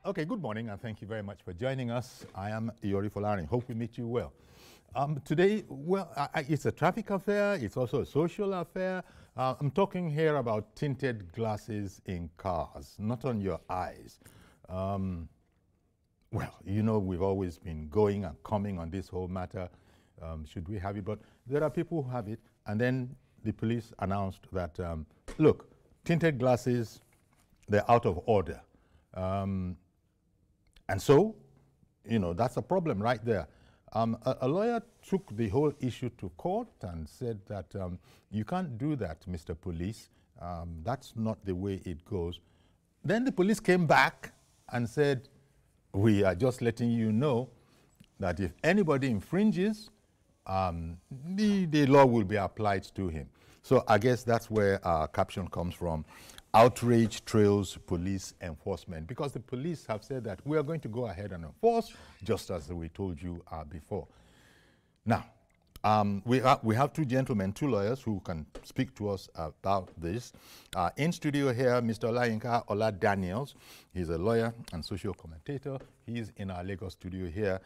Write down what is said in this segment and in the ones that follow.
Okay, good morning, and thank you very much for joining us. I am Iyori Folarin. Hope we meet you well. Today, it's a traffic affair. It's also a social affair. I'm talking here about tinted glasses in cars, not on your eyes. Well, you know, we've always been going and coming on this whole matter. Should we have it? But there are people who have it, and then the police announced that, look, tinted glasses, they're out of order. And so, you know, that's a problem right there. A lawyer took the whole issue to court and said that you can't do that, Mr. Police. That's not the way it goes. Then the police came back and said, we are just letting you know that if anybody infringes, the law will be applied to him. So I guess that's where our caption comes from. Outrage trails police enforcement, because the police have said that we are going to go ahead and enforce, just as we told you before. Now, we have two gentlemen, two lawyers who can speak to us about this. In studio here, Mr. Olayinka Ola Daniels. He's a lawyer and social commentator. He's in our Lagos studio here.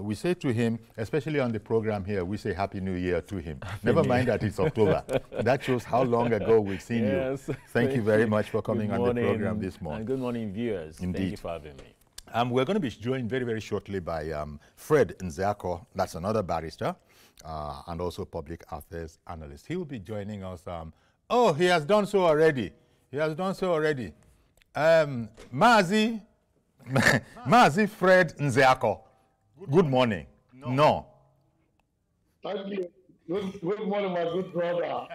We say to him, especially on the program here, we say Happy New Year to him. Never mind that it's October. That shows how long ago we've seen you. Thank you very much for coming on the program this morning. And good morning, viewers. Indeed. Thank you for having me. We're going to be joined very, very shortly by Fred Nzeako. That's another barrister and also public affairs analyst. He will be joining us. Oh, he has done so already. He has done so already. Mazi Fred Nzeako. Good morning. No. Thank you. Good morning, my good brother,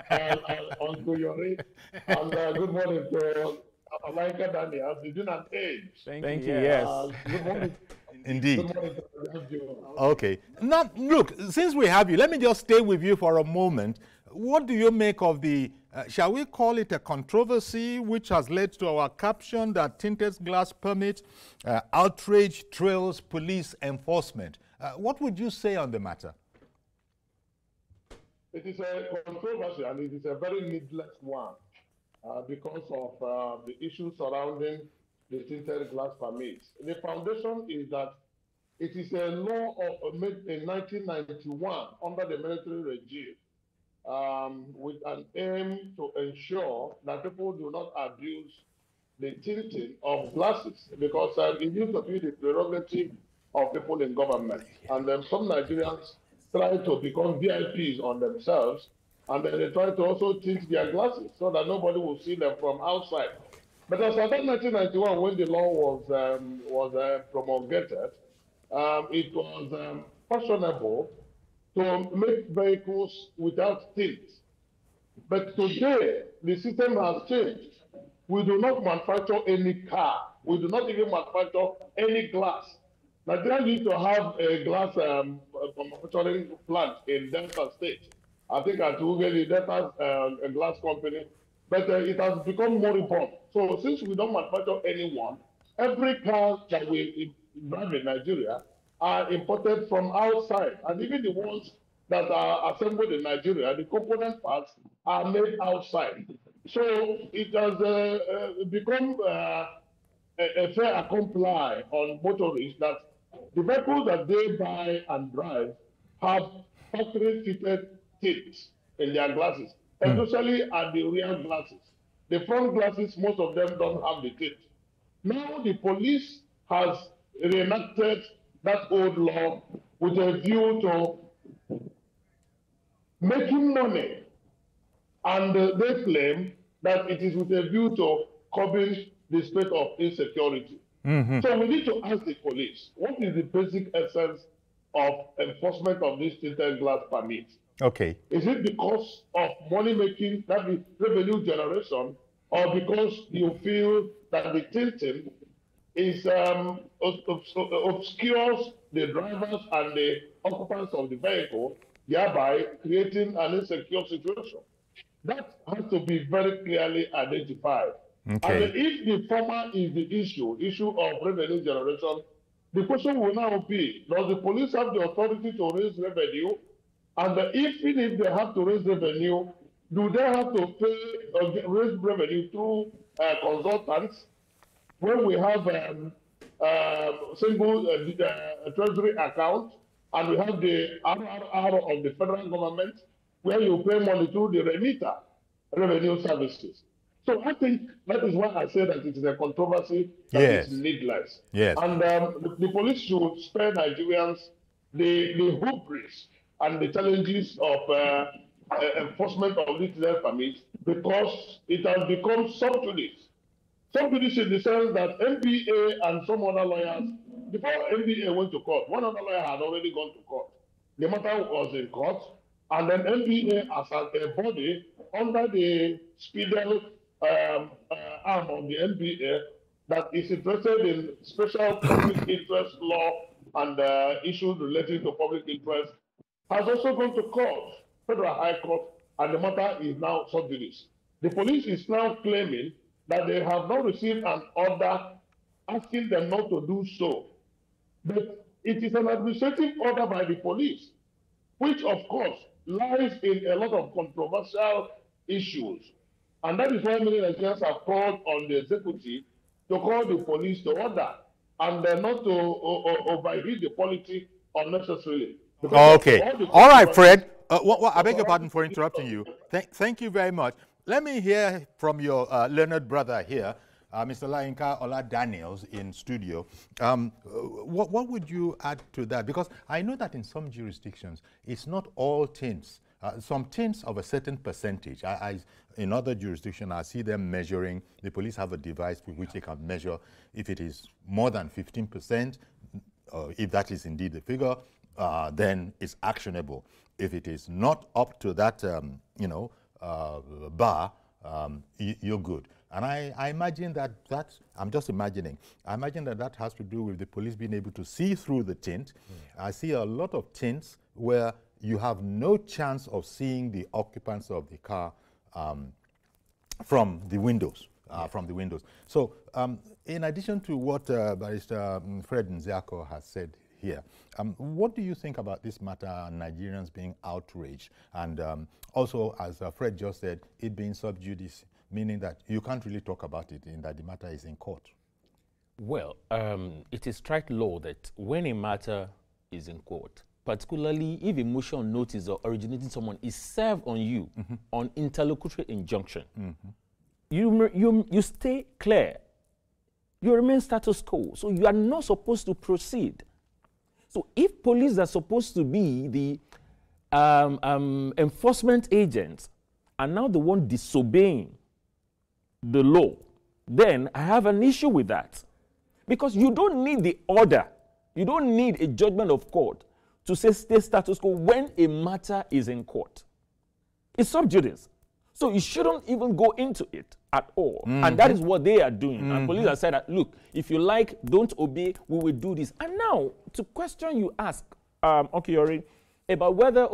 Uncle Yori, and good morning to Olayinka Daniels. He's in an age. Thank you, yes. Good morning. Indeed. Good morning to you. Okay. Now, look, since we have you, let me just stay with you for a moment. What do you make of the, shall we call it a controversy, which has led to our caption that tinted glass permit, outrage trails police enforcement? What would you say on the matter? It is a controversy, and it is a very needless one because of the issues surrounding the tinted glass permits. The foundation is that it is a law made in 1991 under the military regime with an aim to ensure that people do not abuse the tinting of glasses, because it used to be the prerogative of people in government. And then some Nigerians try to become VIPs on themselves, and then they try to also tint their glasses so that nobody will see them from outside. But as of 1991, when the law was promulgated, it was fashionable to make vehicles without tint. But today, the system has changed. We do not manufacture any car. We do not even manufacture any glass. Nigeria used to have a glass manufacturing plant in Delta State. I think at Ugeli, Delta a glass company. But it has become more important. So since we don't manufacture any one, every car that we drive in Nigeria are imported from outside. And even the ones that are assembled in Nigeria, the component parts are made outside. So it has become a fair comply on motorists that the vehicles that they buy and drive have factory-fitted tips in their glasses, especially at the rear glasses. The front glasses, most of them don't have the tips. Now the police has reenacted that old law with a view to making money, and they claim that it is with a view to curbing the state of insecurity. So we need to ask the police, what is the basic essence of enforcement of this tinted glass permit? Okay. Is it because of money making, that is revenue generation, or because you feel that the tinting is obscures the drivers and the occupants of the vehicle, thereby creating an insecure situation? That has to be very clearly identified. Okay. And if the former is the issue of revenue generation, the question will now be, does the police have the authority to raise revenue? And even if they have to raise revenue, do they have to pay or raise revenue through consultants? When we have single treasury account, and we have the RRR of the federal government, where you pay money to the remitter, revenue services. So I think that is why I say that it is a controversy that is needless. Yes. And the police should spare Nigerians the hubris and the challenges of enforcement of this permit, because it has become subjudice. Subjudice in the sense that NBA and some other lawyers, before NBA went to court, one other lawyer had already gone to court. The matter was in court, and then NBA as a body under the Speedel arm of the NBA that is interested in special public interest law and issues relating to public interest has also gone to court, Federal High Court, and the matter is now sub judice. The police is now claiming that they have not received an order asking them not to do so. But it is an administrative order by the police, which of course lies in a lot of controversial issues. And that is why many Nigerians have called on the executive to call the police to order and not to overheat the polity unnecessarily. Okay. All right, Fred. I beg your pardon for interrupting you. Thank you very much. Let me hear from your learned brother here, Mr. Layinka Ola Daniels in studio. What would you add to that? Because I know that in some jurisdictions, it's not all tints. Some tints of a certain percentage. In other jurisdictions, I see them measuring. The police have a device with which they can measure if it is more than 15%, if that is indeed the figure, then it's actionable. If it is not up to that, bar, you're good. And I imagine that I'm just imagining. I imagine that has to do with the police being able to see through the tint. Yeah. I see a lot of tints where you have no chance of seeing the occupants of the car from the windows. So, in addition to what Barrister Fred Nziako has said here, what do you think about this matter, Nigerians being outraged, and also, as Fred just said, it being sub judice, meaning that you can't really talk about it in that the matter is in court? Well, it is strike law that when a matter is in court, particularly if a motion notice or originating someone is served on you on interlocutory injunction, you stay clear. You remain status quo. So you are not supposed to proceed. So if police are supposed to be the enforcement agents and now the one disobeying the law, then I have an issue with that. Because you don't need the order. You don't need a judgment of court to say stay status quo when a matter is in court. It's sub judice. So you shouldn't even go into it at all. And that is what they are doing. And police have said that, look, if you like, don't obey, we will do this. And now, to question you ask, Okiori, about whether,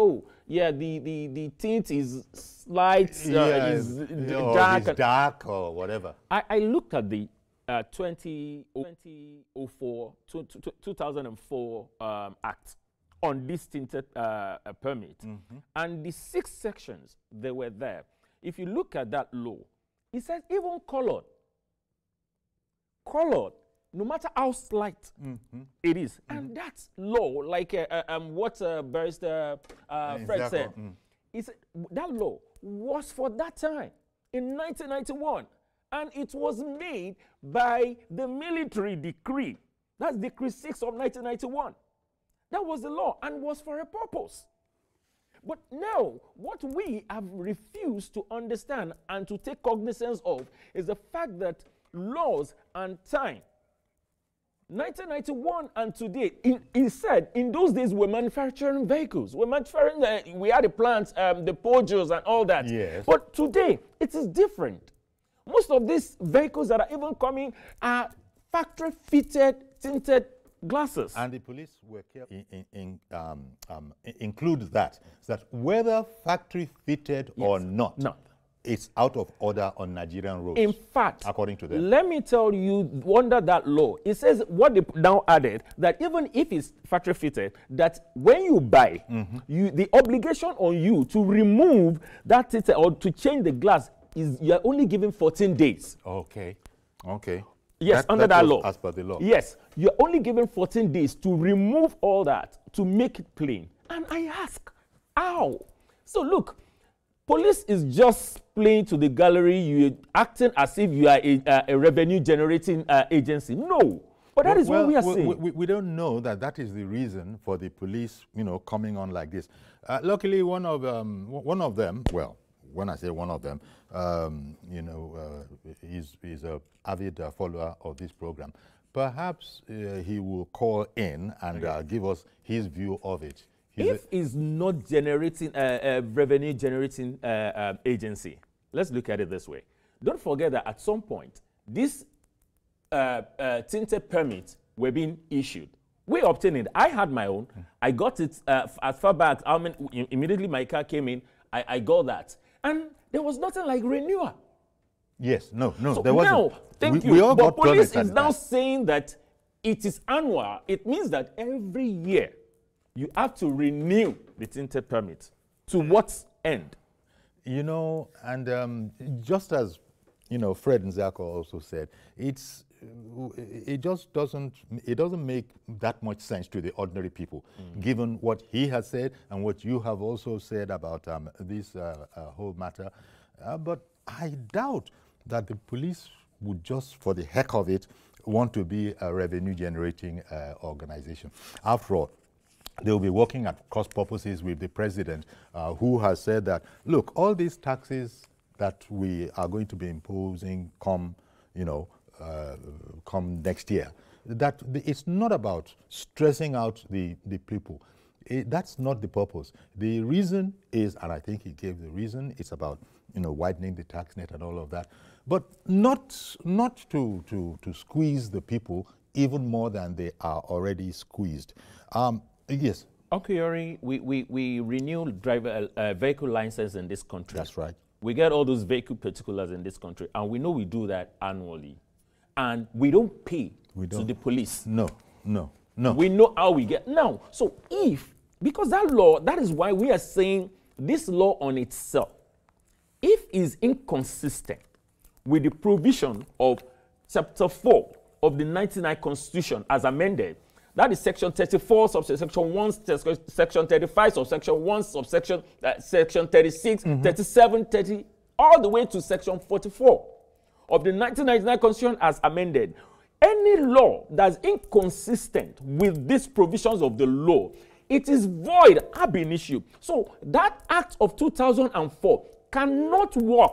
the tint is light, is dark. It's dark or whatever. I looked at the 2004 Act on this tinted permit. And the 6 sections that were there, if you look at that law, it says even colored, no matter how slight it is. And that's law, like what Barrister Fred said. That law was for that time, in 1991. And it was made by the military decree. That's Decree 6 of 1991. That was the law and was for a purpose. But now, what we have refused to understand and to take cognizance of is the fact that laws and time, 1991 and today, he said in those days we're manufacturing vehicles. We're manufacturing, we had the plants, the Pojos and all that. Yes. But today, it is different. Most of these vehicles that are even coming are factory-fitted, tinted glasses. And the police were careful include that, so that whether factory-fitted or not, it's out of order on Nigerian roads. In fact, according to them. Let me tell you, under that law, it says what they now added, that even if it's factory-fitted, that when you buy, the obligation on you to remove that tinted or to change the glass is you're only given 14 days. Okay. Yes, under that law. As per the law. Yes, you're only given 14 days to remove all that, to make it plain. And I ask, how? So look, police is just playing to the gallery. You're acting as if you are a revenue-generating agency. No, but that is what we are saying. We don't know that that is the reason for the police, coming on like this. Luckily, one of them, well, when I say one of them, he's an avid follower of this program. Perhaps he will call in and give us his view of it. If it's not generating a revenue-generating agency, let's look at it this way. Don't forget that at some point, these tinted permits were being issued. We obtained it. I had my own. I got it as far back. Immediately my car came in, I got that. And there was nothing like renewal. Yes, no, so there wasn't. Now, thank you. We all but got police is now saying that it is annual. It means that every year you have to renew the tinted permit. To what end? And just as, Fred Nzako also said, it doesn't make that much sense to the ordinary people, given what he has said and what you have also said about this whole matter. But I doubt that the police would just, for the heck of it, want to be a revenue-generating organization. After all, they will be working at cross purposes with the president, who has said that, look, all these taxes that we are going to be imposing come next year, that it's not about stressing out the people. That's not the purpose. The reason is, and I think he gave the reason, it's about widening the tax net and all of that, but not to squeeze the people even more than they are already squeezed. Yes. Okay, Yori, we renew vehicle license in this country. That's right. We get all those vehicle particulars in this country, and we know we do that annually. And we don't pay to the police. No. We know how we get. Now, so because that law, that is why we are saying this law on itself, if is inconsistent with the provision of Chapter 4 of the 1999 Constitution as amended, that is Section 34, subsection 1, Section 35, subsection 1, subsection Section 36, 37, 30, all the way to Section 44 of the 1999 Constitution as amended. Any law that's inconsistent with these provisions of the law, it is void ab initio. So that Act of 2004 cannot work.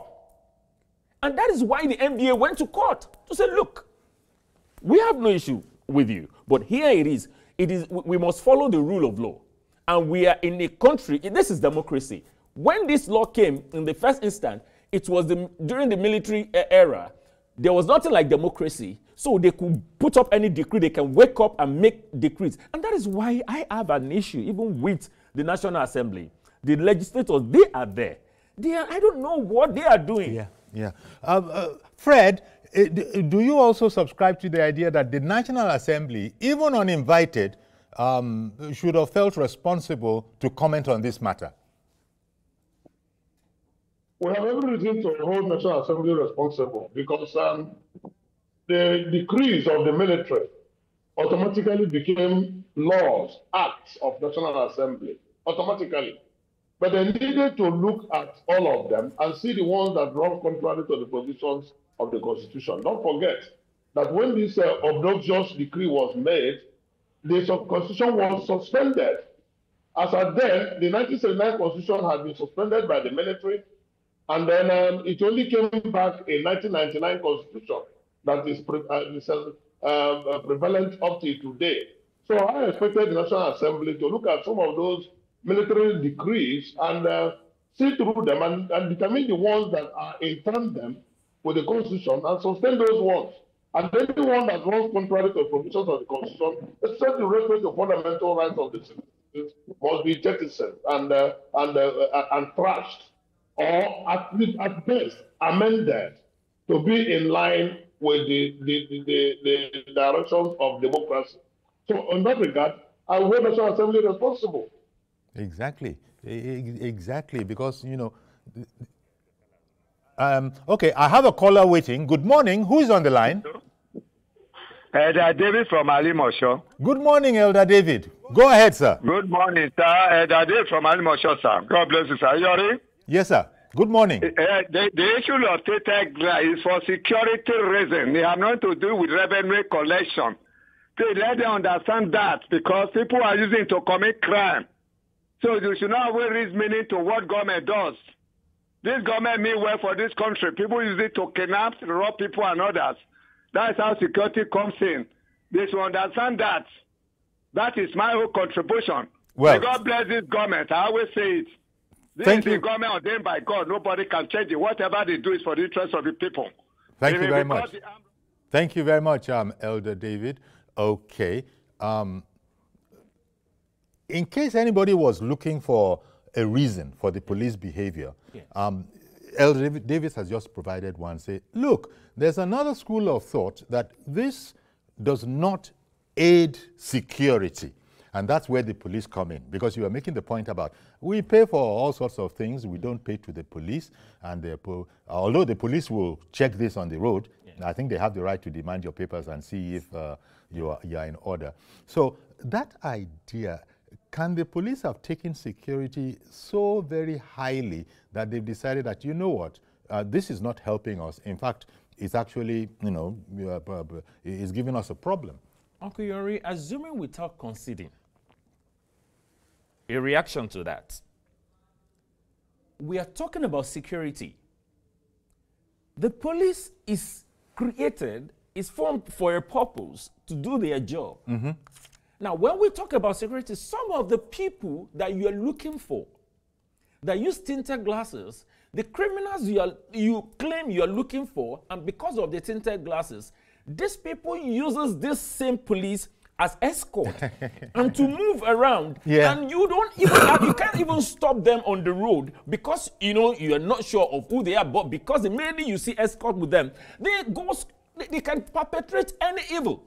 And that is why the NBA went to court to say, look, we have no issue with you, but here it is. We must follow the rule of law. And we are in a country, this is democracy. When this law came in the first instance, it was during the military era. There was nothing like democracy, so they could put up any decree. They can wake up and make decrees. And that is why I have an issue, even with the National Assembly. The legislators, they are there. I don't know what they are doing. Yeah. Fred, do you also subscribe to the idea that the National Assembly, even uninvited, should have felt responsible to comment on this matter? We have every reason to hold National Assembly responsible because the decrees of the military automatically became laws, acts of National Assembly, automatically. But they needed to look at all of them and see the ones that run contrary to the provisions of the Constitution. Don't forget that when this obnoxious decree was made, the Constitution was suspended. As at then, the 1979 Constitution had been suspended by the military, and then it only came back in 1999 Constitution that is prevalent up to today. So I expected the National Assembly to look at some of those military decrees and see through them and determine the ones that are in tandem with the Constitution and sustain those ones. And anyone that runs contrary to the provisions of the Constitution, especially with respect to fundamental rights of the citizens, must be jettisoned and thrashed, or at best amended to be in line with the directions of democracy. So in that regard, I hold the National Assembly responsible. Exactly, because, okay, I have a caller waiting. Good morning. Who is on the line? Elder David from Alimosho. Good morning, Elder David. Go ahead, sir. Good morning, sir. Elder David from Alimosho, sir. God bless you, sir. You ready? Yes, sir. Good morning. The issue of tinted glass is for security reasons. They have nothing to do with revenue collection. Please let them understand that, because people are using it to commit crime. So you should not always read meaning to what government does. This government means well for this country. People use it to kidnap, rob people and others. That's how security comes in. They should understand that. That is my whole contribution. Well, may God bless this government. I always say it. This is a government ordained by God. Nobody can change it. Whatever they do is for the interest of the people. Thank you very much. Thank you very much, Elder David. Okay. In case anybody was looking for a reason for the police behavior, yes. Elder Davis has just provided one. Say, look, there's another school of thought that this does not aid security. And that's where the police come in, because you are making the point about we pay for all sorts of things, we don't pay to the police, and although the police will check this on the road, yeah. I think they have the right to demand your papers and see if you are in order. So that idea, can the police have taken security so very highly that they've decided that, you know what, this is not helping us. In fact, it's actually, you know, it's giving us a problem. Uncle Yori, assuming without conceding, a reaction to that. We are talking about security. The police is created, is formed for a purpose to do their job. Mm-hmm. Now, when we talk about security, some of the people that you are looking for, that use tinted glasses, the criminals you claim you are looking for, and because of the tinted glasses, these people uses this same police as escort and to move around, yeah. And you don't even you can't even stop them on the road because you know you are not sure of who they are, but because immediately you see escort with them, they can perpetrate any evil.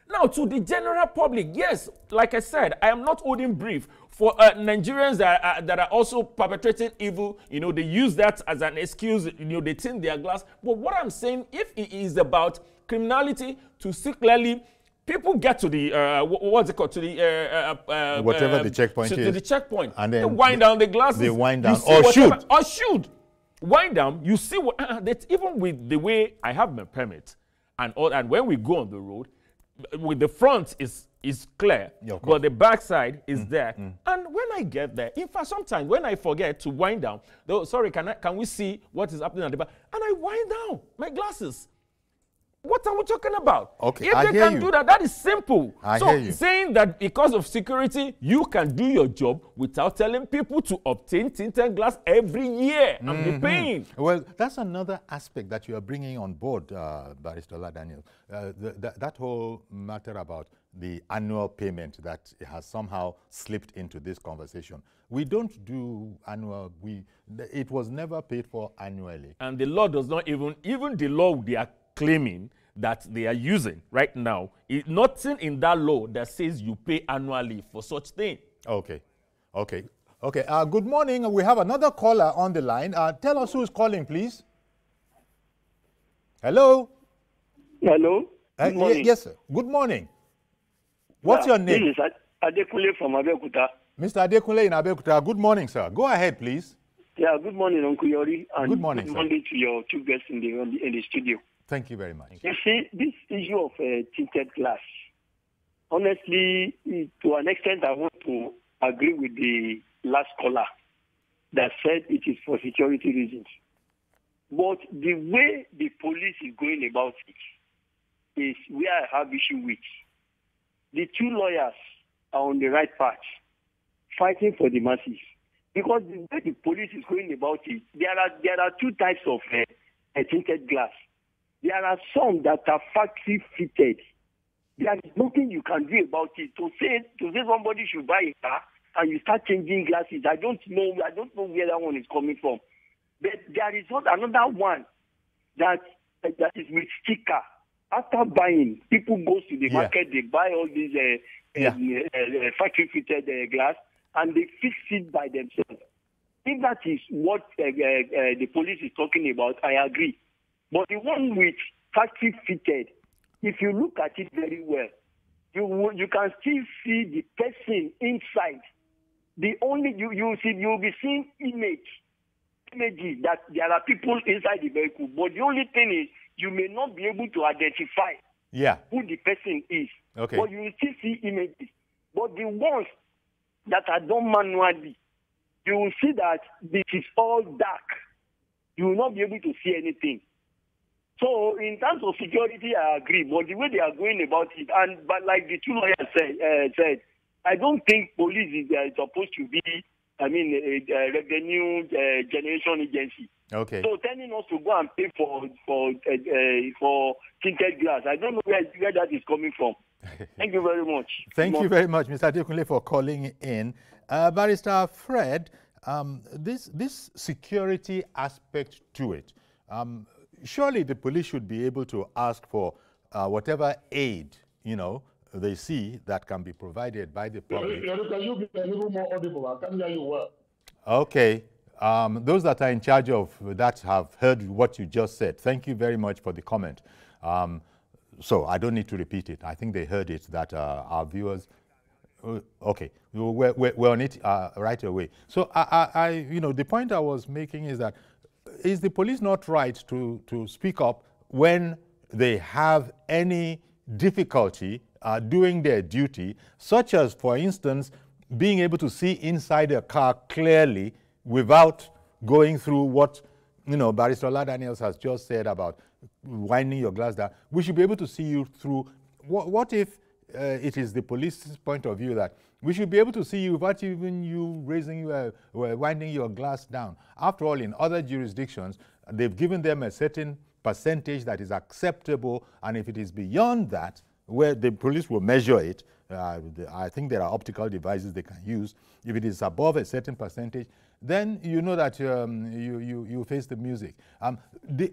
Now, to the general public, yes, like I said, I am not holding brief for Nigerians that are also perpetrating evil. You know, they use that as an excuse. You know, they tint their glass. But what I'm saying, if it is about criminality, to see clearly, people get to the what's it called, to the whatever the checkpoint is, to the checkpoint, and then they wind down the glasses. They wind down or shoot. Wind down. You see what? That even with the way I have my permit, and when we go on the road, with the front is clear, yeah, but the back side is there. And when I get there, in fact, sometimes when I forget to wind down, sorry, can we see what is happening at the back? And I wind down my glasses. What are we talking about? Okay, if they can do that, that is simple. So saying that because of security, you can do your job without telling people to obtain tinted glass every year and be paying. Well, that's another aspect that you are bringing on board, Barrister Daniel. That whole matter about the annual payment that has somehow slipped into this conversation. We don't do annual. It was never paid for annually. And the law does not even the law they are claiming that they are using right now, nothing in that law that says you pay annually for such thing. Okay. Good morning. We have another caller on the line. Tell us who is calling, please. Hello. Hello. Good morning. Yes, sir. Good morning. What's your name? This is Adekunle from Abeokuta. Mr. Adekunle in Abeokuta. Good morning, sir. Go ahead, please. Yeah. Good morning, Uncle Yori. And good morning, good morning to your two guests in the studio. Thank you very much. You see, this issue of tinted glass, honestly, to an extent, I want to agree with the last caller that said it is for security reasons. But the way the police is going about it is where I have issue with. The two lawyers are on the right path, fighting for the masses. Because the way the police is going about it, there are two types of tinted glass. There are some that are factory fitted. There is nothing you can do about it. To say somebody should buy a car and you start changing glasses, I don't know where that one is coming from. But there is another one that is with sticker. After buying, people go to the market, they buy all these factory fitted glass and they fix it by themselves. If that is what the police is talking about, I agree. But the one with factory fitted, if you look at it very well, you can still see the person inside. You'll be seeing images that there are people inside the vehicle. But the only thing is, you may not be able to identify who the person is. Okay. But you will still see images. But the ones that are done manually, you will see that this is all dark. You will not be able to see anything. So in terms of security, I agree. But the way they are going about it, but like the two lawyers said, I don't think police is supposed to be, a revenue generation agency. Okay. So telling us to go and pay for tinted glass, I don't know where that is coming from. Thank you very much. Thank you very much, Mr. Adekunle, for calling in. Barrister Fred, this security aspect to it, surely the police should be able to ask for whatever aid, they see that can be provided by the public. Can you be a little more audible? I can't hear you well. Okay. Those that are in charge of that have heard what you just said. Thank you very much for the comment. So I don't need to repeat it. I think they heard it, that our viewers... Okay, we're on it right away. So the point I was making is that, is the police not right to speak up when they have any difficulty doing their duty, such as, for instance, being able to see inside a car clearly without going through what Barrister Ola Daniels has just said about winding your glass down? We should be able to see you through. What if it is the police's point of view that we should be able to see you without even you winding your glass down? After all, in other jurisdictions, they've given them a certain percentage that is acceptable, and if it is beyond that, where the police will measure it, I think there are optical devices they can use. If it is above a certain percentage, then you know that you face the music.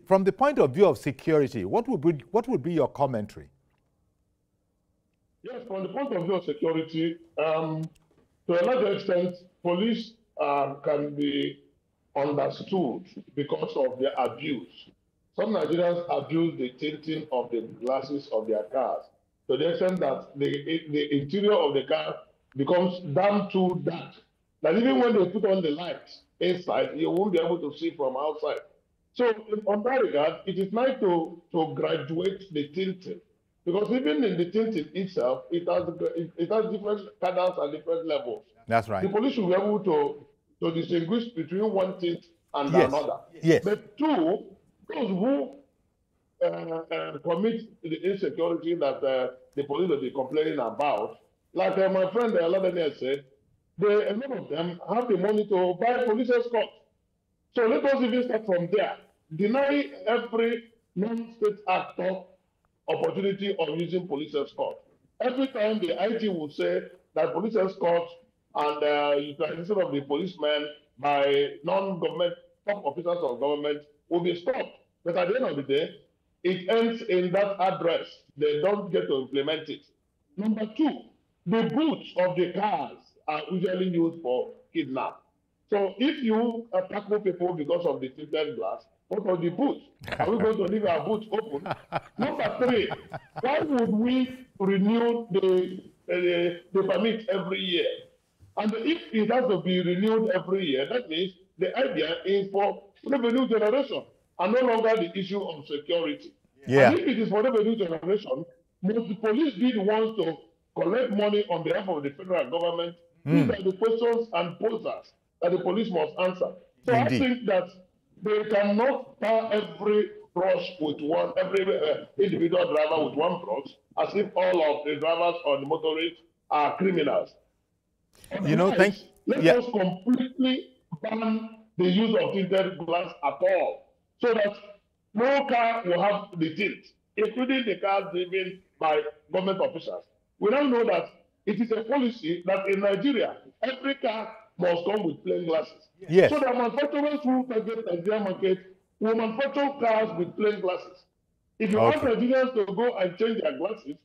From the point of view of security, what would be your commentary? Yes, from the point of view of security, to a large extent, police can be understood because of their abuse. Some Nigerians abuse the tinting of the glasses of their cars to the extent that the interior of the car becomes damn too dark. That even when they put on the lights inside, you won't be able to see from outside. So on that regard, it is nice to graduate the tinting, because even in the tinting itself, it has different cadence and different levels. That's right. The police should be able to distinguish between one tint and another. Yes. But two, those who commit the insecurity that the police will be complaining about, like my friend Aladania said, a lot of them have the money to buy police escort. So let us even start from there. Deny every non-state actor opportunity of using police escort. Every time the IT will say that police escort and utilization of the policemen by non-government top officers of government will be stopped. But at the end of the day, it ends in that address. They don't get to implement it. Number two, the boots of the cars are usually used for kidnap. So if you tackle people because of the tinted glass, what are the boots? Are we going to leave our boots open? Number three, why would we renew the permit every year? And if it has to be renewed every year, that means the idea is for revenue generation and no longer the issue of security. Yeah. And if it is for revenue generation, must the police be the ones to collect money on behalf of the federal government? These are the questions and posers that the police must answer. So Indeed. I think that they cannot tar every brush with every individual driver with one brush, as if all of the drivers or the motorists are criminals. Let's just completely ban the use of tinted glass at all, so that no car will have the tint, including the cars driven by government officials. We now know that it is a policy that in Nigeria, every car must come with plain glasses. Yes. So the manufacturers who target the Nigerian market will manufacture cars with plain glasses. If you ask Nigerians to go and change their glasses,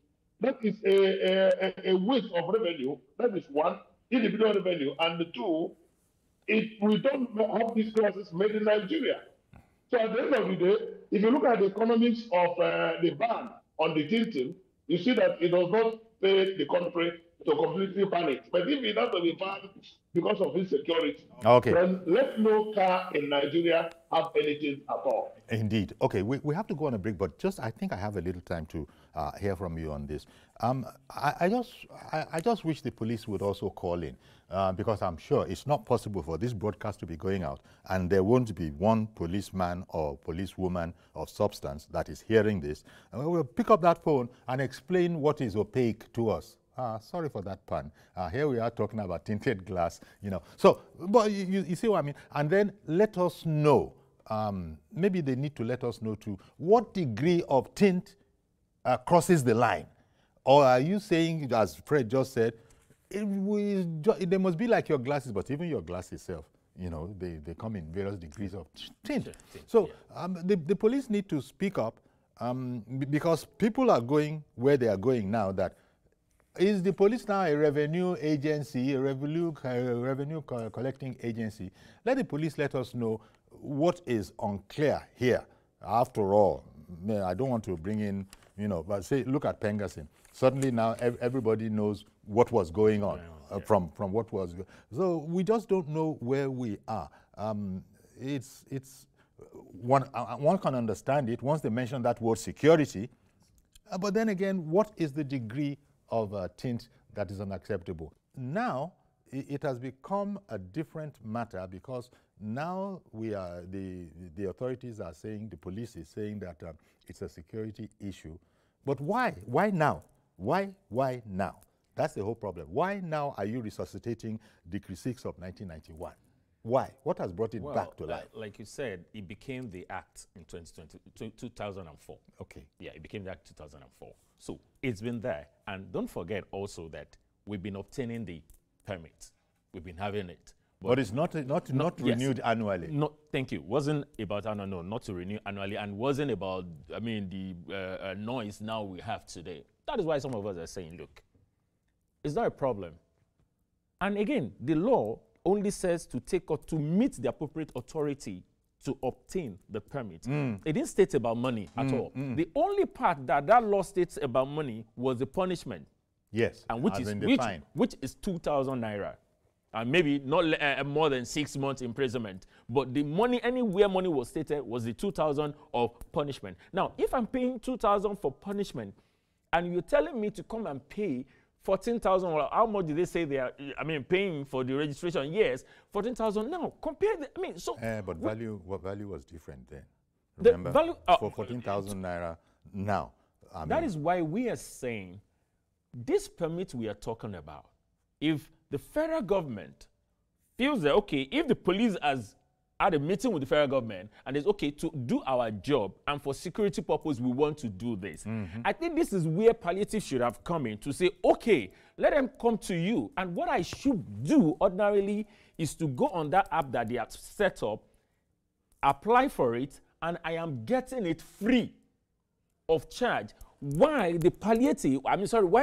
that is a waste of revenue. That is one, individual revenue. And two, we don't have these glasses made in Nigeria. So at the end of the day, if you look at the economics of the ban, on the tinting, you see that it does not pay the country to completely ban it. But if it has to be banned because of insecurity, Okay. then let no car in Nigeria have anything at all. Indeed. Okay, we have to go on a break, but I think I have a little time to hear from you on this. I just wish the police would also call in, because I'm sure it's not possible for this broadcast to be going out and there won't be one policeman or policewoman of substance that is hearing this. And we'll pick up that phone and explain what is opaque to us. Sorry for that pun. Here we are talking about tinted glass, you know. So, but you see what I mean? And then let us know, maybe they need to let us know too, what degree of tint crosses the line. Or are you saying, as Fred just said, they must be like your glasses, but even your glass itself, you know, they come in various degrees of tint. Sure, So the police need to speak up, because people are going where they are going now. That is the police now a revenue agency, a revenue collecting agency? Let the police let us know what is unclear here. After all, I don't want to bring in, you know, but say, look at Pengassin. Suddenly now everybody knows what was going on, from what was. So we just don't know where we are. One can understand it once they mention that word security, but then again, what is the degree of tint that is unacceptable? Now it has become a different matter, because now the authorities are saying, the police is saying that it's a security issue. But why? Why now? Why now? That's the whole problem. Why now are you resuscitating Decree 6 of 1991? Why? What has brought it back to life? Like you said, it became the Act in 2004. Okay. Yeah, it became the Act 2004. So it's been there. And don't forget also that we've been obtaining the permit. We've been having it. But it's not renewed annually. No, thank you. Wasn't about no, not to renew annually, and wasn't about, I mean, the noise now we have today. That is why some of us are saying, look, it's not a problem. And again, the law only says to meet the appropriate authority to obtain the permit. It didn't state about money at all. The only part that law states about money was the punishment. Yes, and which is 2,000 naira. And maybe not more than 6 months imprisonment. But the money, anywhere money was stated, was the 2,000 of punishment. Now, if I'm paying 2,000 for punishment, and you're telling me to come and pay 14,000, well, how much did they say they are, I mean, paying for the registration? Yes, 14,000. Now, compare the, I mean, so. But value was different then. Remember, the value, for 14,000 naira now. That is why we are saying this permit we are talking about, if the federal government feels that, okay, if the police has had a meeting with the federal government and it's okay to do our job and for security purpose we want to do this, I think this is where palliative should have come in to say, okay, let them come to you. And what I should do ordinarily is to go on that app that they have set up, apply for it, and I am getting it free of charge. Why the palliative, why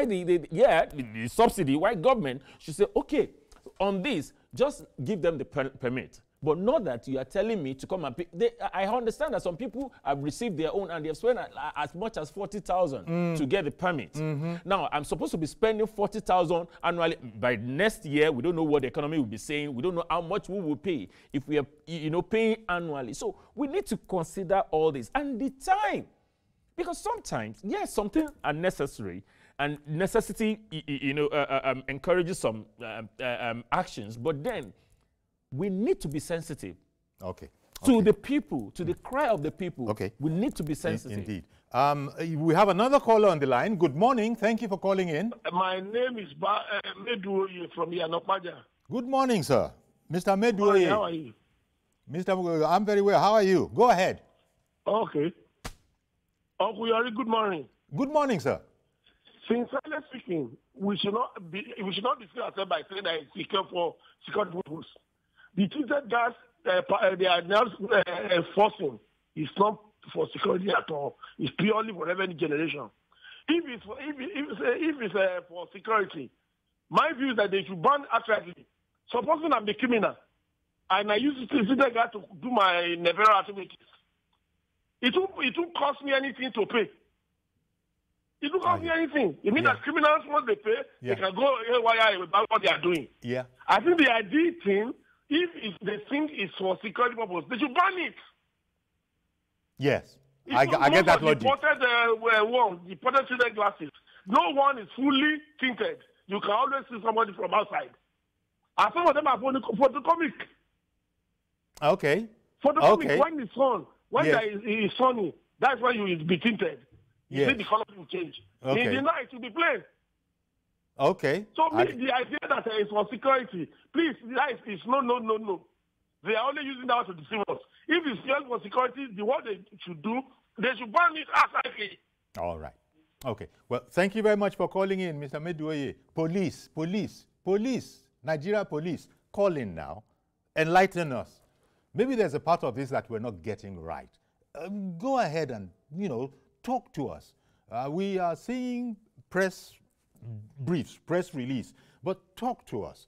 the subsidy, why government should say, okay, on this, just give them the permit. But not that you are telling me to come and pay. I understand that some people have received their own and they have spent as much as 40,000 to get the permit. Now, I'm supposed to be spending 40,000 annually. By next year, we don't know what the economy will be saying. We don't know how much we will pay if we are, paying annually. So we need to consider all this and the time. Because sometimes, yes, something unnecessary, and necessity, encourages some actions. But then we need to be sensitive. Okay. To the people, to the cry of the people. Okay. We need to be sensitive. Indeed. We have another caller on the line. Good morning. Thank you for calling in. My name is Meduoye from Yanopaja. Good morning, sir. Mr. Meduoye. How are you? Mr. I'm very well. How are you? Go ahead. Okay. Uncle Yori, good morning. Good morning, sir. Sincerely speaking, we should not deceive ourselves by saying that it's secure for security purposes. The tinted gas they are now enforcing is not for security at all. It's purely for revenue generation. If it's for security, my view is that they should ban outrightly. Supposing I'm the criminal and I use the tinted gas to do my Nevera activities, it won't cost me anything to pay. It don't mean anything. It means that criminals, once they pay, they can go haywire about what they are doing. Yeah. I think the ideal thing, if they think it's for security purpose, they should ban it. Yes. I get that logic. Deported tinted glasses. No one is fully tinted. You can always see somebody from outside. And some of them are for the comic. Okay. For the comic, when it's sun, when it's sunny, that's when you will be tinted. You see the color will change. In the night, it will be plain. Okay. So the idea that it's for security, please, it's no. They are only using that to deceive us. If it's just for security, what they should do, they should ban it outside. All right. Okay. Well, thank you very much for calling in, Mr. Meduoye. Police, Nigeria police, call in now. Enlighten us. Maybe there's a part of this that we're not getting right. Go ahead and, talk to us. We are seeing press briefs, press release, but talk to us.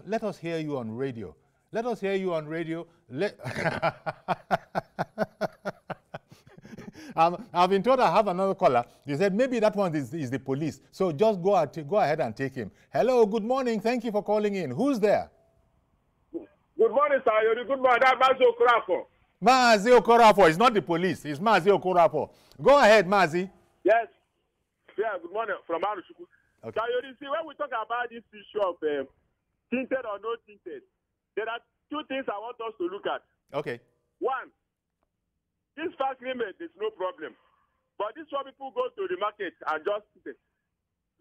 Let us hear you on radio. Let us hear you on radio. I've been told I have another caller. They said maybe that one is the police. So just go ahead and take him. Hello, good morning. Thank you for calling in. Who's there? Good morning, sir. Good morning. That's Mazi Okorafor. Mazi Okorafor. It's not the police. It's Mazi Okorafor. Go ahead, Mazi. Yes. Yeah, good morning from Arushuku. Okay. So you see, when we talk about this issue of tinted or no tinted, there are two things I want us to look at. Okay. One, this factory made is no problem. But this one people go to the market and just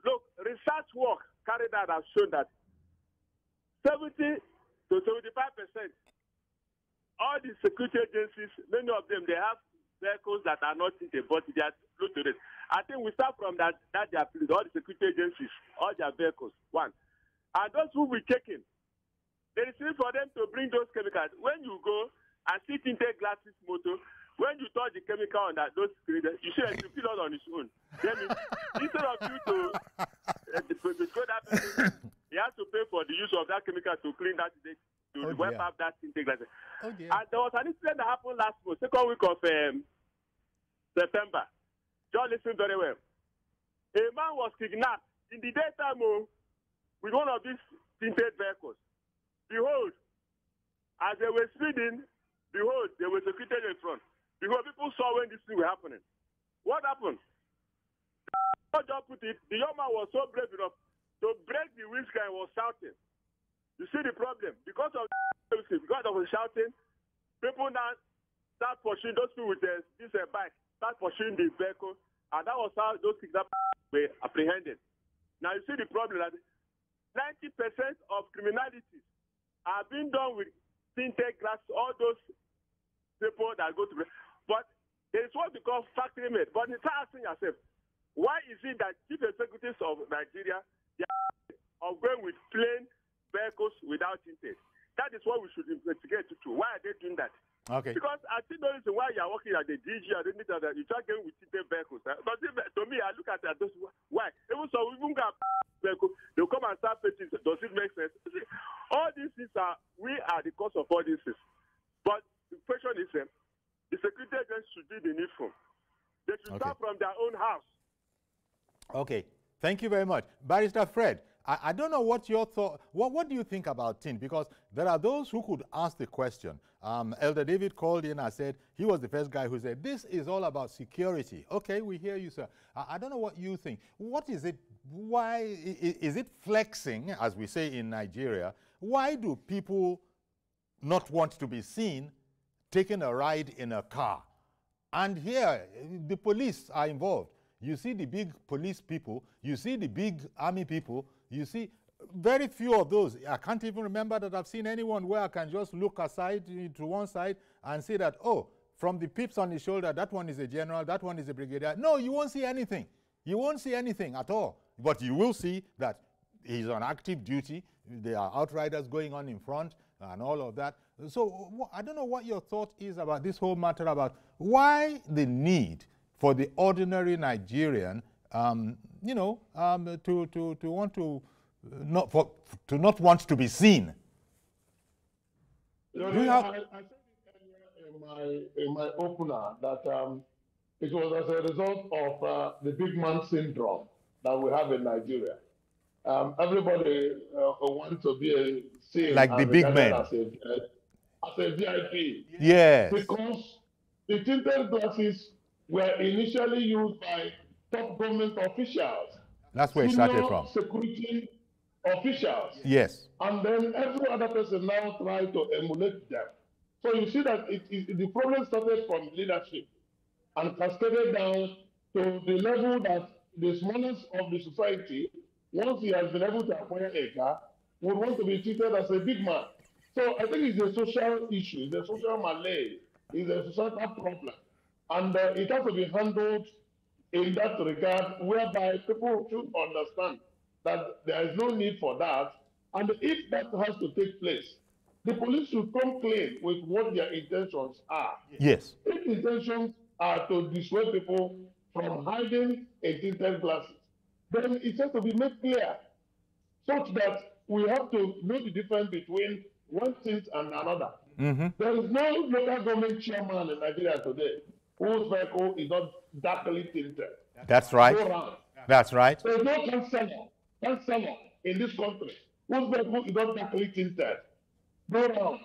look, research work carried out has shown that 70 to 75%, all the security agencies, many of them, they have vehicles that are not tinted, but they are blue to it. I think we start from that they are all the security agencies, all their vehicles, one. And those who will check in, there is need for them to bring those chemicals. When you go and see tinted glasses motor, when you touch the chemical on those screens, you see that you feel it on its own. Then instead of you to destroy that person, he has to pay for the use of that chemical to clean that, to wipe up that tinted glasses. And there was an incident that happened last month, second week of September. Just listen very well. A man was kidnapped in the daytime with one of these tinted vehicles. Behold, as they were speeding, behold, they were secreted in front. Because people saw when this thing was happening. What happened? The young man was so brave enough to break the windscreen and was shouting. You see the problem? Because of shouting, people now start pursuing those people with this bike, start pursuing the vehicle, and that was how those kidnappers were apprehended. Now you see the problem that 90% of criminality are being done with tinted glass, all those people that go to. But there is what we call factory made. But you start asking yourself, why is it that chief executives of Nigeria are going with plain vehicles without tinted? That is what we should investigate to. Why are they doing that? Okay. Because I think the reason why you are working at the DG or anything that you start going with tinted vehicles. But to me, I look at that. Why? Even so, we even got vehicle. They'll come and start paying. Does it make sense? All these things we are the cause of all these things. But the question is, the security agents should do the needful. They should start from their own house. Okay. Thank you very much. Barrister Fred, I don't know what your thought, what do you think about tint? Because there are those who could ask the question. Elder David called in and said, he was the first guy who said, this is all about security. Okay, we hear you, sir. I don't know what you think. What is it, why, is it flexing, as we say in Nigeria? Why do people not want to be seen taking a ride in a car? And here, the police are involved. You see the big police people, you see the big army people, you see very few of those. I can't even remember that I've seen anyone where I can just look aside to one side and see that, oh, from the pips on his shoulder, that one is a general, that one is a brigadier. No, you won't see anything. You won't see anything at all. But you will see that he's on active duty. There are outriders going on in front and all of that. So I don't know what your thought is about this whole matter about why the need for the ordinary Nigerian, to want to not want to be seen. I said in my opener that it was as a result of the big man syndrome that we have in Nigeria. Everybody wants to be seen like and the big regarded men. As a VIP. Yes. Because the tinted glasses were initially used by top government officials. That's where it started from. Security officials. Yes. And then every other person now tries to emulate them. So you see that the problem started from leadership and cascaded down to the level that the smallest of the society, once he has been able to acquire a car, would want to be treated as a big man. So I think it's a social issue, it's a social malaise, it's a societal problem. And it has to be handled in that regard, whereby people should understand that there is no need for that. And if that has to take place, the police should come clean with what their intentions are. Yes. If intentions are to dissuade people from hiding in tinted glasses, then it has to be made clear, such that we have to know the difference between one tint and another. Mm-hmm. There is no local government chairman in Nigeria today whose vehicle is not darkly tinted. That's right. Go around. That's right. There is no councillor in this country whose vehicle is not darkly tinted. Go around.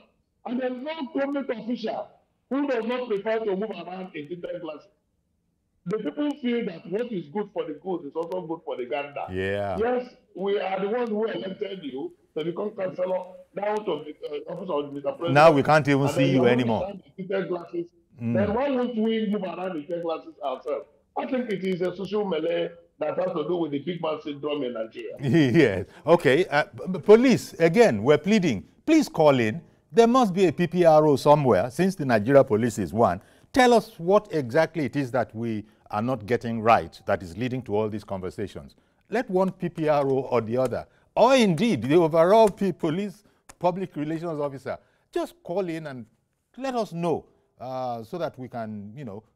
And there is no government official who does not prefer to move around in tinted glasses. The people feel that what is good for the goose is also good for the gander. Yeah. Yes, we are the ones who elected you to become councillor down to the office of Mr. President. Now we can't even see you anymore. Glasses. Then why won't we move around in tinted glasses ourselves? I think it is a social melee that has to do with the big man syndrome in Nigeria. Yes. Okay. Police, again, we're pleading. Please call in. There must be a PPRO somewhere, since the Nigeria police is one. Tell us what exactly it is that we are not getting right that is leading to all these conversations. Let one PPRO or the other, or indeed the overall police public relations officer, just call in and let us know so that we can,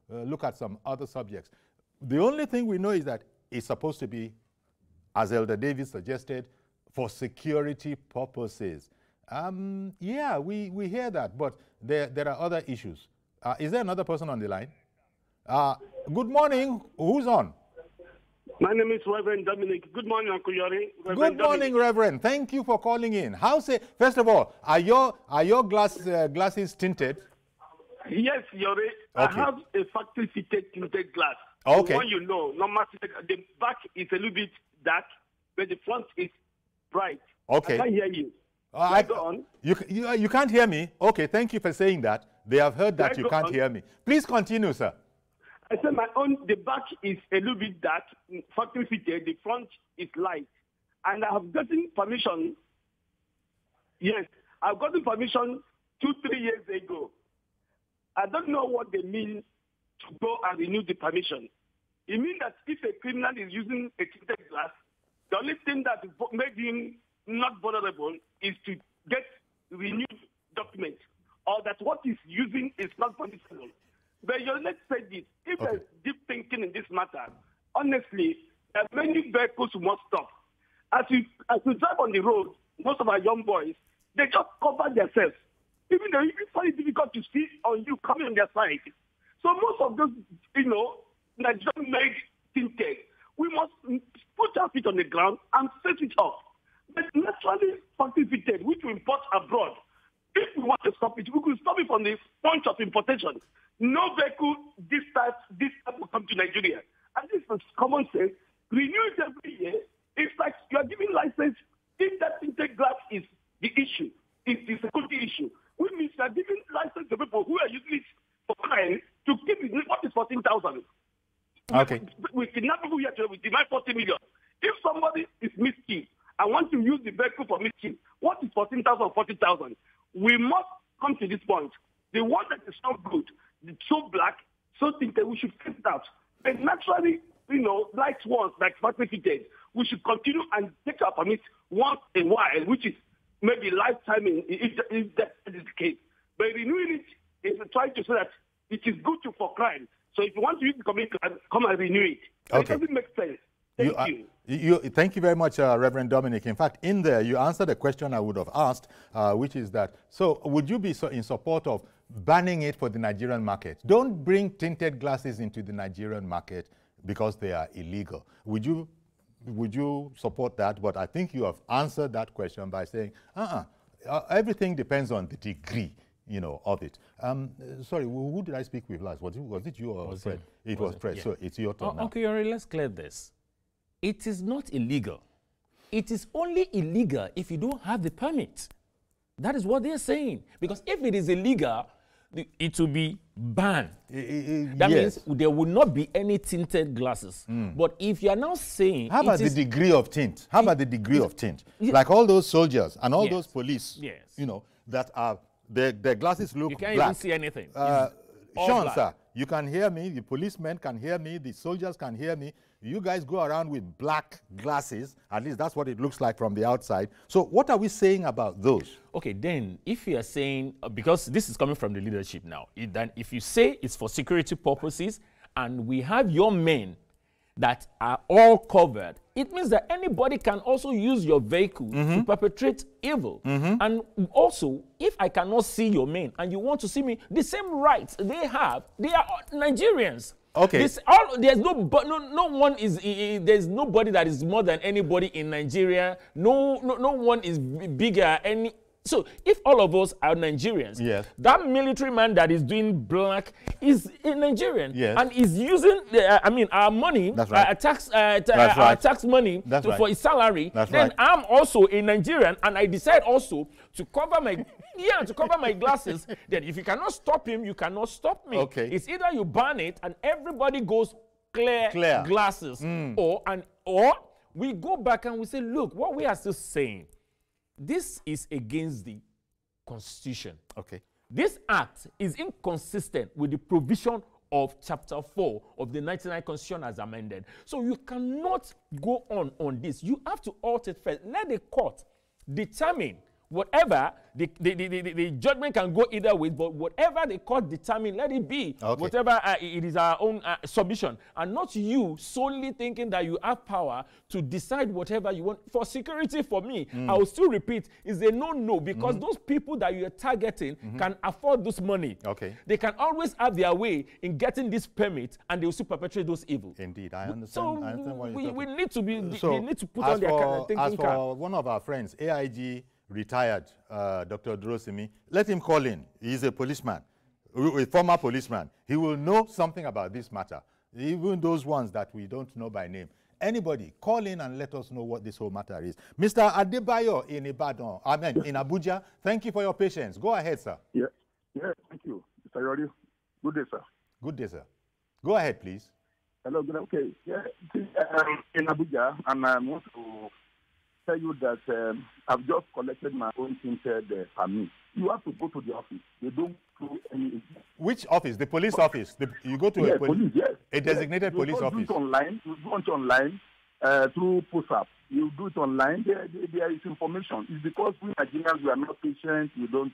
look at some other subjects. The only thing we know is that it's supposed to be, as Elder Davis suggested, for security purposes. Yeah, we hear that, but there are other issues. Is there another person on the line? Good morning. Who's on? My name is Reverend Dominic. Good morning, Uncle Yori. Good morning, Reverend. Thank you for calling in. First of all, are your glasses tinted? Yes, Yori. Okay. I have a factory-fitted tinted glass. Okay. The one you know, the back is a little bit dark, but the front is bright. Okay. I can't hear you. Go on. You can't hear me? Okay, thank you for saying that. They have heard that you can't hear me. Please continue, sir. I said the back is a little bit dark, factory fitted, the front is light. And I have gotten permission, yes, I've gotten permission 2-3 years ago. I don't know what they mean to go and renew the permission. It means that if a criminal is using a tinted glass, the only thing that made him not vulnerable is to get renewed documents, or that what he's using is not punishable. But let's say this, if there's deep thinking in this matter, honestly, there are many vehicles who must stop. As we drive on the road, most of our young boys, they just cover themselves. Even though it's very difficult to see on you coming on their side. So most of those, Nigerian-made tinted, we must put our feet on the ground and set it up. But naturally factory-fitted, which we import abroad, if we want to stop it, we could stop it from the point of importation. No vehicle this type will come to Nigeria. And this is common sense. Renew it every year. It's like you are giving license. If that tinted glass is the issue, it's the security issue, which means you are giving license to people who are using it for crime to keep it. What is 14,000? Okay. We kidnap people here today, we demand 40 million. If somebody is mischief and want to use the vehicle for mischief, what is 14,000, 40,000? We must come to this point. The one that is so good, so black, so tinted, we should fix it out. But naturally, light ones like factory fitted, we should continue and take our permits once in a while, which is maybe lifetime if that is the case. But renewing it is trying to say that it is good for crime. So if you want to use the community, come and renew it. Okay. It doesn't make sense. Thank you very much, Reverend Dominic. In fact, in there, you answered a question I would have asked, which is that, so would you be in support of banning it for the Nigerian market? Don't bring tinted glasses into the Nigerian market because they are illegal. Would you support that? But I think you have answered that question by saying, everything depends on the degree, of it. Sorry, who did I speak with last? Was it you or Fred? It was Fred. Yeah. So it's your turn now. Okay, Yori, let's clear this. It is not illegal. It is only illegal if you don't have the permit. That is what they're saying. Because if it is illegal, it will be banned. That means there will not be any tinted glasses. But if you are now saying... How about the degree of tint? How about the degree of tint? Like all those soldiers and all those police, that are... Their glasses look black. You can't even see anything. Sean, sir, you can hear me. The policemen can hear me. The soldiers can hear me. You guys go around with black glasses. At least that's what it looks like from the outside. So what are we saying about those? Okay, then if you are saying, because this is coming from the leadership now, then if you say it's for security purposes and we have your men that are all covered, it means that anybody can also use your vehicle to perpetrate evil. And also, if I cannot see your men and you want to see me, the same rights they have, they are Nigerians. Okay. There's nobody that is more than anybody in Nigeria. No one is bigger. So if all of us are Nigerians, that military man that is doing black is a Nigerian and is using our money, our tax money for his salary. Then I'm also a Nigerian and I decide also to cover my glasses. Then if you cannot stop him, you cannot stop me. Okay. It's either you ban it and everybody goes clear. Glasses, or we go back and we say, look, what we are still saying. This is against the Constitution. Okay. This act is inconsistent with the provision of Chapter 4 of the 1999 Constitution as amended. So you cannot go on this. You have to alter it first. Let the court determine whatever, the judgment can go either way, but whatever the court determine, let it be. Okay. Whatever it is our own submission. And not you solely thinking that you have power to decide whatever you want. For security, for me, I will still repeat, is a no-no, because those people that you are targeting can afford this money. Okay. They can always have their way in getting this permit, and they will still perpetrate those evil. Indeed, I understand. So I understand what you're we need to be, they need to put as on their thinking As for cap. one of our friends, AIG retired, Dr. Drosimi, let him call in. He's a policeman, a former policeman. He will know something about this matter, even those ones that we don't know by name. Anybody, call in and let us know what this whole matter is. Mr. Adebayo in Ibadan, in Abuja, thank you for your patience. Go ahead, sir. Yeah, thank you. Mr. Yori, good day, sir. Good day, sir. Go ahead, please. Hello, good. Okay, in Abuja, and I want to tell you that I've just collected my own tinted permit. You have to go to the office. They don't do any. Which office? The police office? You go to a designated police office? You do it online. You do it online through post-up. You do it online. There is information. It's because we Nigerians, we are not patient. We don't.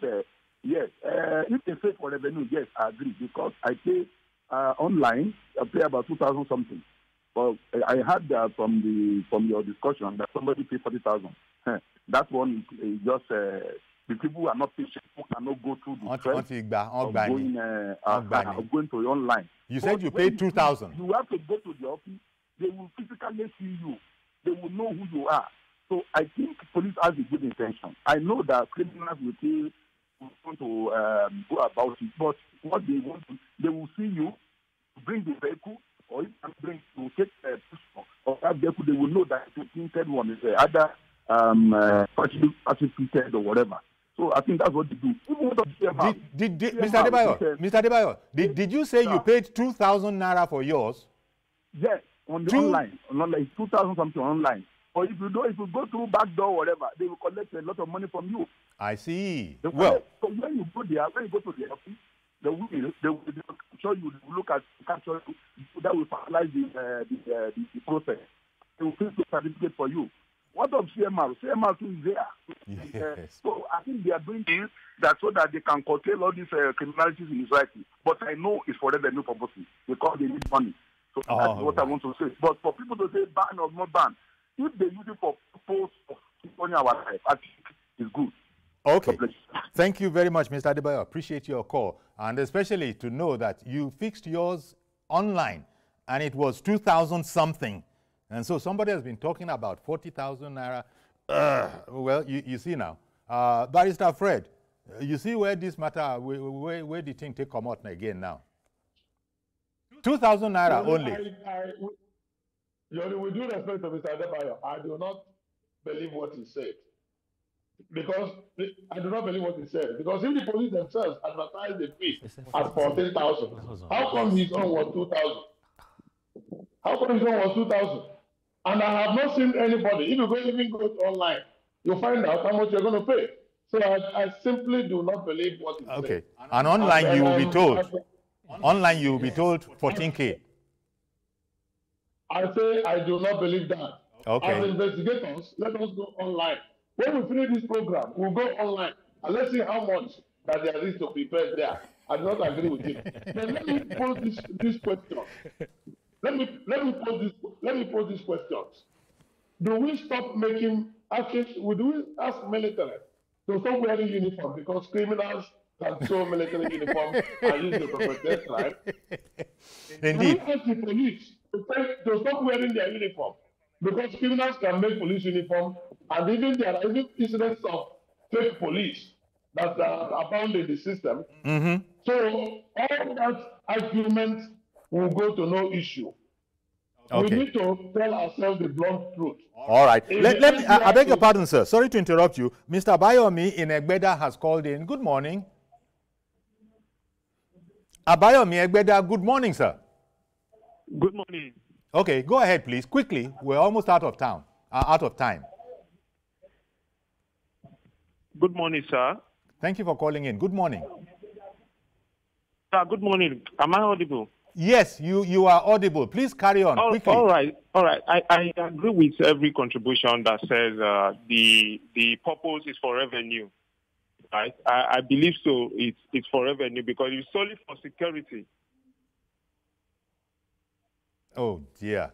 If they say for revenue, yes, I agree. Because I pay online, I pay about 2,000 something. Well, I heard that from your discussion that somebody paid 40,000. That one is just the people who are not patient, who cannot go through the stress of going to online. You said you paid 2,000. You have to go to the office. They will physically see you. They will know who you are. So I think police has a good intention. I know that criminals will still want to go about it, but what they want to, they will see you, bring the vehicle, or if you bring to take a picture of that vehicle, they will know that the tinted one is either partially or whatever. So I think that's what they do. Mr. Adebayo, did you say you paid 2,000 naira for yours? Yes, on the online, 2,000 something online. Or if you go through back door or whatever, they will collect a lot of money from you. I see. So when you go there, when you go to the office, they will show you, they will look at capture that will finalize the process. They will print the certificate for you. What of CMR? CMR too is there. Yes. So I think they are doing this so that they can curtail all these criminalities in society. But I know it's for revenue purposes because they need money. So that's what I want to say. But for people to say ban or not ban, if they use it for purpose of keeping our life, I think it's good. Okay. Thank you very much, Mr. Adebayo. Appreciate your call. And especially to know that you fixed yours online and it was 2,000 something. And so somebody has been talking about 40,000 naira. Well, you see now. Barrister Fred, you see where this matter, where the thing take come out again now? 2,000 naira only. With due respect to Mr. Adebayo, I do not believe what he said. Because I do not believe what he said. Because if the police themselves advertise the fee at 14,000, how come his own was 2,000? How come his own was 2,000? And I have not seen anybody. If you even go online, you'll find out how much you're going to pay. So I simply do not believe what he said. Okay. And online you will be told. Online you will be told 14K. I say I do not believe that. Okay. As investigators, let us go online. When we finish this program, we'll go online and let's see how much that there is to prepare there. I do not agree with him. Then let me pose this question. Let me pose these questions. Do we stop would we ask military to stop wearing uniform because criminals can show military uniform and use it to protect crime? Indeed. Do we ask the police to stop wearing their uniform because criminals can make police uniform, and even there are even incidents of fake police that are abound in the system? Mm-hmm. So all that argument will go to no issue. Okay. We need to tell ourselves the blunt truth. All right. I beg your pardon, sir. Sorry to interrupt you. Mr. Abayomi in Egbeda has called in. Good morning. Abayomi Egbeda, good morning, sir. Good morning. Okay, go ahead, please. Quickly. We're almost out of time. Good morning, sir. Thank you for calling in. Good morning. Sir, good morning. Am I audible? Yes, you are audible. Please carry on quickly. All right. I agree with every contribution that says the purpose is for revenue. Right? I believe so. It's for revenue because it's solely for security. Oh dear,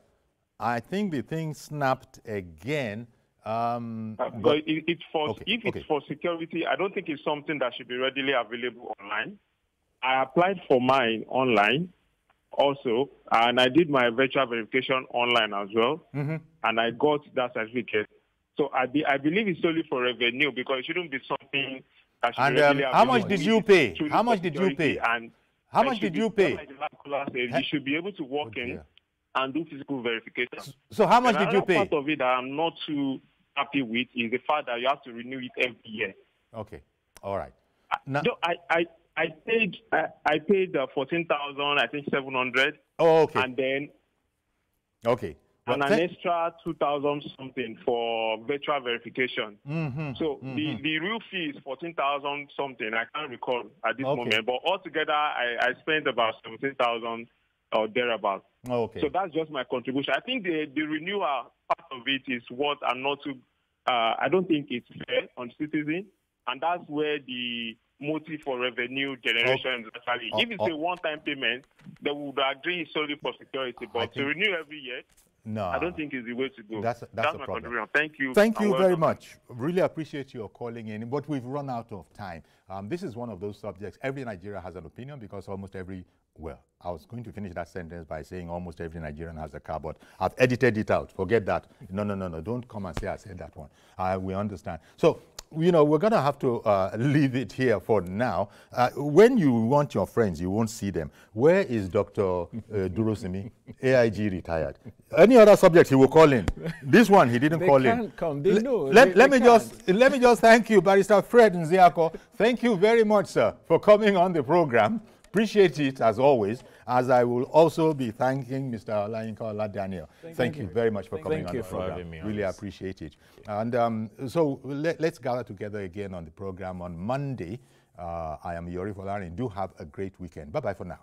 I think the thing snapped again. But it's for security, I don't think it's something that should be readily available online. I applied for mine online also, and I did my virtual verification online as well, and I got that certificate. So I believe it's solely for revenue because it shouldn't be something that should be readily available. How much did you pay? How much did you pay? And how much did you pay? Like you should be able to walk in and do physical verification. So how much did you pay? Part of it that I'm not too happy with is the fact that you have to renew it every year. Okay, all right. Now, I paid 14,000, I think 700. Oh, okay. And then and an extra 2,000 something for virtual verification. So the real fee is 14,000 something. I can't recall at this moment, but altogether I spent about 17,000 or thereabouts. Okay. So that's just my contribution. I think the renewal part of it is what I'm not too. I don't think it's fair on citizens, and that's where the motive for revenue generation is actually. If it's a one-time payment, they would agree solely for security, but to renew every year, no, I don't think it's the way to go. That's my contribution. Thank you. Thank you very much. Really appreciate your calling in, but we've run out of time. This is one of those subjects. Every Nigerian has an opinion because almost every, well, I was going to finish that sentence by saying almost every Nigerian has a car, but I've edited it out. Forget that. No. Don't come and say I said that one. We understand. So, we're going to have to leave it here for now. When you want your friends, you won't see them. Where is Dr. Durosimi, AIG retired? Any other subject he will call in. This one he didn't call in. They can't come. They know. Let me just thank you, Barrister Fred Nziako. Thank you very much, sir, for coming on the program. Appreciate it as always, as I will also be thanking Mr. Olayinka Daniel. Thank you very much for coming on the program. Really appreciate it. And so let's gather together again on the program on Monday. I am Yori Folarin. Do have a great weekend. Bye-bye for now.